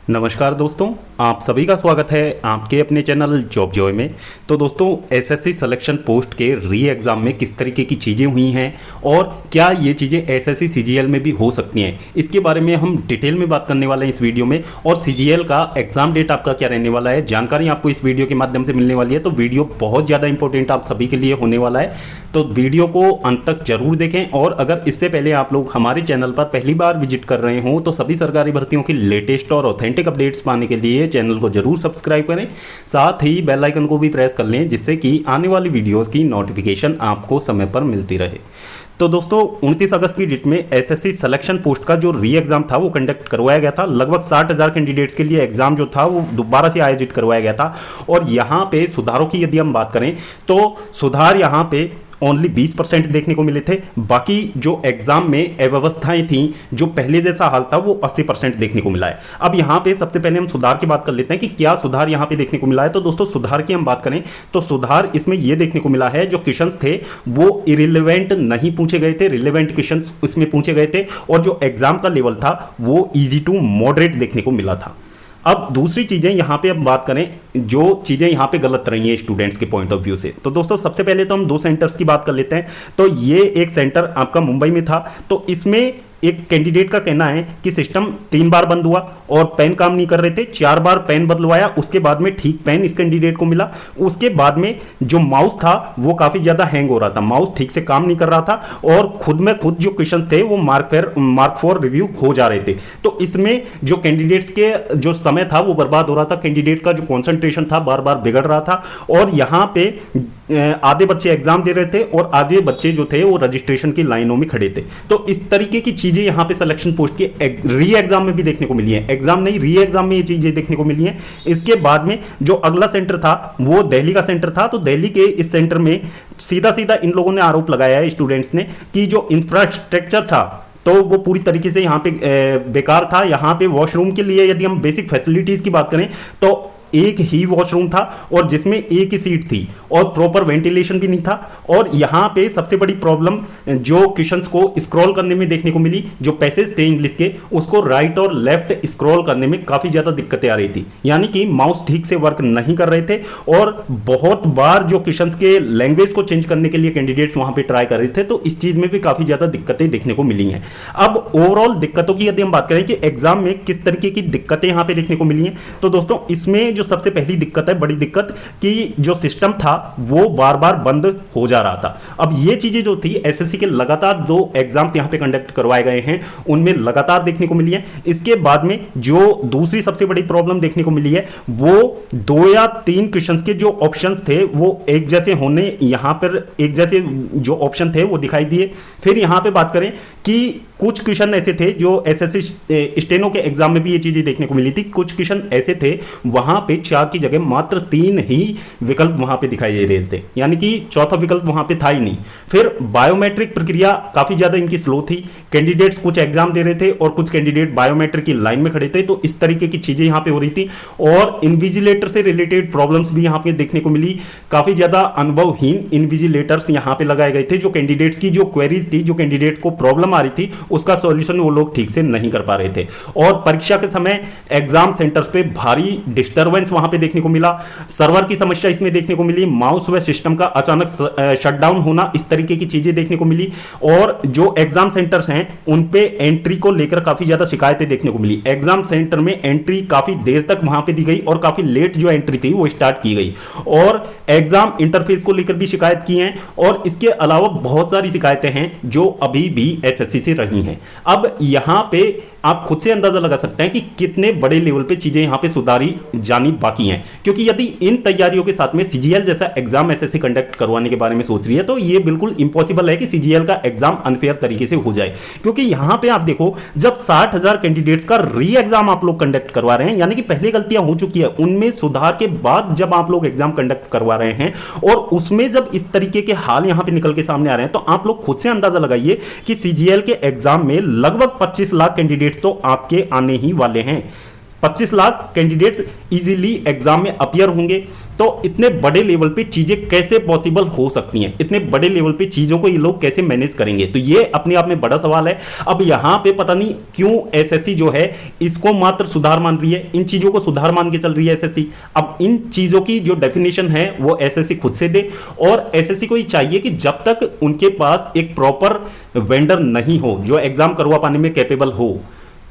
नमस्कार दोस्तों, आप सभी का स्वागत है आपके अपने चैनल जॉब जॉय में। तो दोस्तों, एसएससी सिलेक्शन पोस्ट के री एग्ज़ाम में किस तरीके की चीज़ें हुई हैं और क्या ये चीज़ें एसएससी सीजीएल में भी हो सकती हैं, इसके बारे में हम डिटेल में बात करने वाले हैं इस वीडियो में। और सीजीएल का एग्ज़ाम डेट आपका क्या रहने वाला है, जानकारी आपको इस वीडियो के माध्यम से मिलने वाली है। तो वीडियो बहुत ज़्यादा इंपॉर्टेंट आप सभी के लिए होने वाला है, तो वीडियो को अंत तक जरूर देखें। और अगर इससे पहले आप लोग हमारे चैनल पर पहली बार विजिट कर रहे हों तो सभी सरकारी भर्तियों की लेटेस्ट और ऑथेंटिक अपडेट्स पाने के लिए चैनल को जरूर सब्सक्राइब करें, साथ ही बेल आइकन को भी प्रेस कर लें जिससे कि आने वाली वीडियोस की नोटिफिकेशन आपको समय पर मिलती रहे। तो दोस्तों, 29 अगस्त की डेट में एसएससी सिलेक्शन पोस्ट का जो री एग्जाम था वो कंडक्ट करवाया गया था। लगभग 60,000 कैंडिडेट्स के लिए एग्जाम जो था वो दोबारा से आयोजित करवाया गया था। और यहाँ पे सुधारों की यदि हम बात करें तो सुधार यहाँ पे ओनली 20% देखने को मिले थे। बाकी जो एग्जाम में अव्यवस्थाएं थी, जो पहले जैसा हाल था, वो 80% देखने को मिला है। अब यहाँ पे सबसे पहले हम सुधार की बात कर लेते हैं कि क्या सुधार यहाँ पे देखने को मिला है। तो दोस्तों, सुधार की हम बात करें तो सुधार इसमें यह देखने को मिला है, जो क्वेश्चंस थे वो इरिलेवेंट नहीं पूछे गए थे, रिलेवेंट क्वेश्चंस इसमें पूछे गए थे। और जो एग्जाम का लेवल था वो ईजी टू मॉडरेट देखने को मिला था। अब दूसरी चीज़ें यहाँ पे अब बात करें, जो चीज़ें यहाँ पे गलत रही हैं स्टूडेंट्स के पॉइंट ऑफ व्यू से। तो दोस्तों, सबसे पहले तो हम दो सेंटर्स की बात कर लेते हैं। तो ये एक सेंटर आपका मुंबई में था। तो इसमें एक कैंडिडेट का कहना है कि सिस्टम 3 बार बंद हुआ और पेन काम नहीं कर रहे थे, 4 बार पेन बदलवाया, उसके बाद में ठीक पेन इस कैंडिडेट को मिला। उसके बाद में जो माउस था वो काफ़ी ज़्यादा हैंग हो रहा था, माउस ठीक से काम नहीं कर रहा था और खुद में खुद जो क्वेश्चन थे वो मार्क फॉर रिव्यू हो जा रहे थे। तो इसमें जो कैंडिडेट्स के जो समय था वो बर्बाद हो रहा था, कैंडिडेट का जो कॉन्सेंट्रेशन था बार बार बिगड़ रहा था। और यहाँ पे आधे बच्चे एग्जाम दे रहे थे और आधे बच्चे जो थे वो रजिस्ट्रेशन की लाइनों में खड़े थे। तो इस तरीके की चीजें यहाँ पे सिलेक्शन पोस्ट के री एग्जाम में भी देखने को मिली है। एग्जाम नहीं, री एग्जाम में ये चीजें देखने को मिली हैं। इसके बाद में जो अगला सेंटर था वो दिल्ली का सेंटर था। तो दिल्ली के इस सेंटर में सीधा सीधा इन लोगों ने आरोप लगाया है स्टूडेंट्स ने कि जो इंफ्रास्ट्रक्चर था तो वो पूरी तरीके से यहाँ पे बेकार था। यहाँ पे वॉशरूम के लिए यदि हम बेसिक फैसिलिटीज की बात करें तो एक ही वॉशरूम था और जिसमें एक ही सीट थी और प्रॉपर वेंटिलेशन भी नहीं था। और यहाँ पे सबसे बड़ी प्रॉब्लम जो क्वेश्चंस को स्क्रॉल करने में देखने को मिली, जो पैसेज थे इंग्लिश के, उसको राइट और लेफ्ट स्क्रॉल करने में काफ़ी ज़्यादा दिक्कतें आ रही थी। यानी कि माउस ठीक से वर्क नहीं कर रहे थे और बहुत बार जो क्वेश्चंस के लैंग्वेज को चेंज करने के लिए कैंडिडेट्स वहाँ पे ट्राई कर रहे थे। तो इस चीज़ में भी काफ़ी ज़्यादा दिक्कतें देखने को मिली हैं। अब ओवरऑल दिक्कतों की यदि हम बात करें कि एग्जाम में किस तरीके की दिक्कतें यहाँ पे देखने को मिली हैं, तो दोस्तों इसमें जो सबसे पहली दिक्कत है, बड़ी दिक्कत, कि जो सिस्टम था वो बार बार बंद हो जा रहा था। अब ये चीजें जो थी एसएससी के लगातार 2 एग्जाम्स यहां पे कंडक्ट करवाए गए हैं उनमें लगातार देखने को मिली है। इसके बाद में जो दूसरी सबसे बड़ी प्रॉब्लम देखने को मिली है वो 2 या 3 क्वेश्चंस के जो ऑप्शंस थे वो एक जैसे होने, यहां पर एक जैसे जो ऑप्शन थे वो दिखाई दिए। फिर यहां पे बात करें कि कुछ क्वेश्चन ऐसे थे जो एसएससी स्टेनो के एग्जाम में भी ये चीजें देखने को मिली थी। कुछ क्वेश्चन ऐसे थे वहां पे 4 की जगह मात्र 3 ही विकल्प वहां पे दिखाई दे रहे थे, यानी कि चौथा विकल्प वहां पे था ही नहीं। फिर बायोमेट्रिक प्रक्रिया काफी ज्यादा इनकी स्लो थी। कैंडिडेट्स कुछ एग्जाम दे रहे थे और कुछ कैंडिडेट बायोमेट्रिक की लाइन में खड़े थे। तो इस तरीके की चीजें यहां पे हो रही थी और इन्विजिलेटर से रिलेटेड प्रॉब्लम्स भी यहां पे देखने को मिली। काफी ज्यादा अनुभवहीन इन्विजिलेटर्स यहां पे लगाए गए थे। जो कैंडिडेट्स की जो क्वेरीज थी, जो कैंडिडेट को प्रॉब्लम आ रही थी, उसका सॉल्यूशन वो लोग ठीक से नहीं कर पा रहे थे। और परीक्षा के समय एग्जाम सेंटर्स पे भारी डिस्टरबेंस वहां पे देखने को मिला। सर्वर की समस्या इसमें देखने को मिली, माउस व सिस्टम का अचानक शटडाउन होना, इस तरीके की चीजें देखने को मिली। और जो एग्जाम सेंटर्स हैं उन पे एंट्री को लेकर काफी ज्यादा शिकायतें देखने को मिली। एग्जाम सेंटर में एंट्री काफी देर तक वहां पे दी गई और काफी लेट जो एंट्री थी वो स्टार्ट की गई। और एग्जाम इंटरफेस को लेकर भी शिकायत की है। और इसके अलावा बहुत सारी शिकायतें हैं जो अभी भी एसएससी से रही हैं। अब यहां पे आप खुद से अंदाजा लगा सकते हैं कि कितने बड़े लेवल पे चीजें यहां पे सुधारी जानी बाकी हैं। क्योंकि यदि इन तैयारियों के साथ में सीजीएल जैसा एग्जाम एसएससी कंडक्ट करवाने के बारे में सोच रही है तो ये बिल्कुल इंपॉसिबल है कि सीजीएल का एग्जाम अनफेयर तरीके से हो जाए। क्योंकि यहां पे आप देखो, जब 60,000 कैंडिडेट्स का री एग्जाम आप लोग कंडक्ट करवा रहे हैं, यानी कि पहले गलतियां हो चुकी है, उनमें सुधार के बाद जब आप लोग एग्जाम कंडक्ट करवा रहे हैं और उसमें जब इस तरीके के हाल यहां पर निकल के सामने आ रहे हैं, तो आप लोग खुद से अंदाजा लगाइए कि सीजीएल के एग्जाम में लगभग 25 लाख कैंडिडेट्स तो आपके आने ही वाले हैं। 25 लाख कैंडिडेट्स इजीली एग्जाम में अपीयर होंगे। तो इतने बड़े लेवल पे चीजें कैसे पॉसिबल हो सकती हैं, इतने बड़े लेवल पे चीजों को ये लोग कैसे मैनेज करेंगे, तो ये अपने आप में बड़ा सवाल है। अब यहां पे पता नहीं क्यों एसएससी जो है इसको मात्र सुधार मान रही है, इन चीजों को सुधार मान के चल रही है एसएससी। अब इन चीजों की जो डेफिनेशन है वो एसएससी खुद से दे, और एसएससी को ये चाहिए कि जब तक उनके पास एक प्रॉपर वेंडर नहीं हो जो एग्जाम करवा पाने में कैपेबल हो,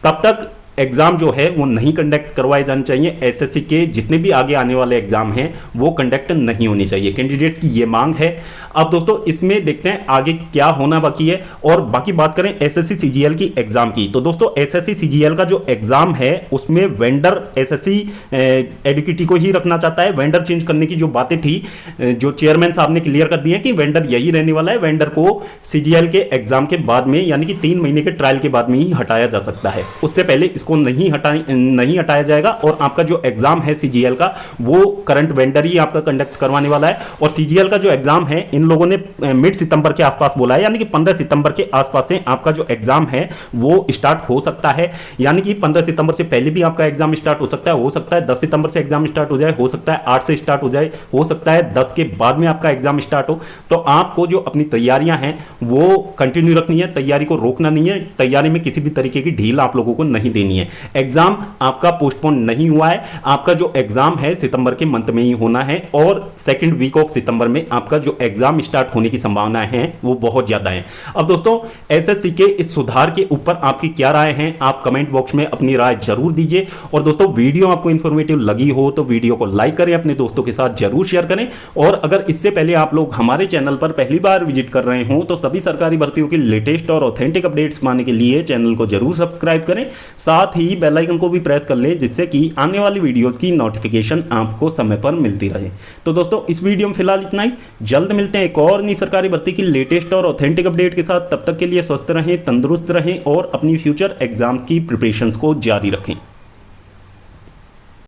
तब तक एग्जाम जो है वो नहीं कंडक्ट करवाए जाने चाहिए। एसएससी के जितने भी आगे आने वाले एग्जाम हैं वो कंडक्ट नहीं होने चाहिए, कैंडिडेट्स की ये मांग है। अब दोस्तों इसमें देखते हैं आगे क्या होना बाकी है। और बाकी बात करें एसएससी सीजीएल की एग्जाम की, तो दोस्तों एसएससी सीजीएल का जो एग्जाम है उसमें वेंडर एसएससी एडुकेटी को ही रखना चाहता है। वेंडर चेंज करने की जो बातें थी, जो चेयरमैन साहब ने क्लियर कर दी है कि वेंडर यही रहने वाला है, वेंडर को सीजीएल के एग्जाम के बाद में यानी कि 3 महीने के ट्रायल के बाद में ही हटाया जा सकता है, उससे पहले को नहीं हटाया जाएगा। और आपका जो एग्जाम है सीजीएल का वो करंट वेंडर ही आपका कंडक्ट करवाने वाला है। और सीजीएल का जो एग्जाम है इन लोगों ने मिड सितंबर के आसपास बोला है, यानी कि 15 सितंबर के आसपास से आपका जो एग्जाम है वो स्टार्ट हो सकता है। यानी कि 15 सितंबर से पहले भी आपका एग्जाम स्टार्ट हो सकता है, 10 सितंबर से एग्जाम स्टार्ट हो जाए, हो सकता है 8 से स्टार्ट हो जाए, हो सकता है 10 के बाद में आपका एग्जाम स्टार्ट हो। तो आपको जो अपनी तैयारियां हैं वो कंटिन्यू रखनी है, तैयारी को रोकना नहीं है, तैयारी में किसी भी तरीके की ढील आप लोगों को नहीं देनी है। एग्जाम आपका पोस्टपोन नहीं हुआ है, आपका जो एग्जाम है सितंबर के मंथ में ही होना है, और सेकंड वीक ऑफ सितंबर में आपका जो एग्जाम स्टार्ट होने की संभावना है वो बहुत ज्यादा है। अब दोस्तों एसएससी के इस सुधार के ऊपर आपकी क्या राय है, आप कमेंट बॉक्स में अपनी राय जरूर दीजिए। और दोस्तों वीडियो आपको इंफॉर्मेटिव लगी हो तो वीडियो को लाइक करें, अपने दोस्तों के साथ जरूर शेयर करें। और अगर इससे पहले आप लोग हमारे चैनल पर पहली बार विजिट कर रहे हो तो सभी सरकारी भर्तियों की लेटेस्ट और ऑथेंटिक अपडेट्स पाने के लिए चैनल को जरूर सब्सक्राइब करें, साथ ही बेल आइकन को भी प्रेस कर लें जिससे कि आने वाली वीडियोस की नोटिफिकेशन आपको समय पर मिलती रहे। तो दोस्तों इस वीडियो में फिलहाल इतना ही, जल्द मिलते हैं एक और नई सरकारी भर्ती की लेटेस्ट और ऑथेंटिक अपडेट के साथ। तब तक के लिए स्वस्थ रहें, तंदुरुस्त रहें और अपनी फ्यूचर एग्जाम्स की प्रिपरेशंस को जारी रखें।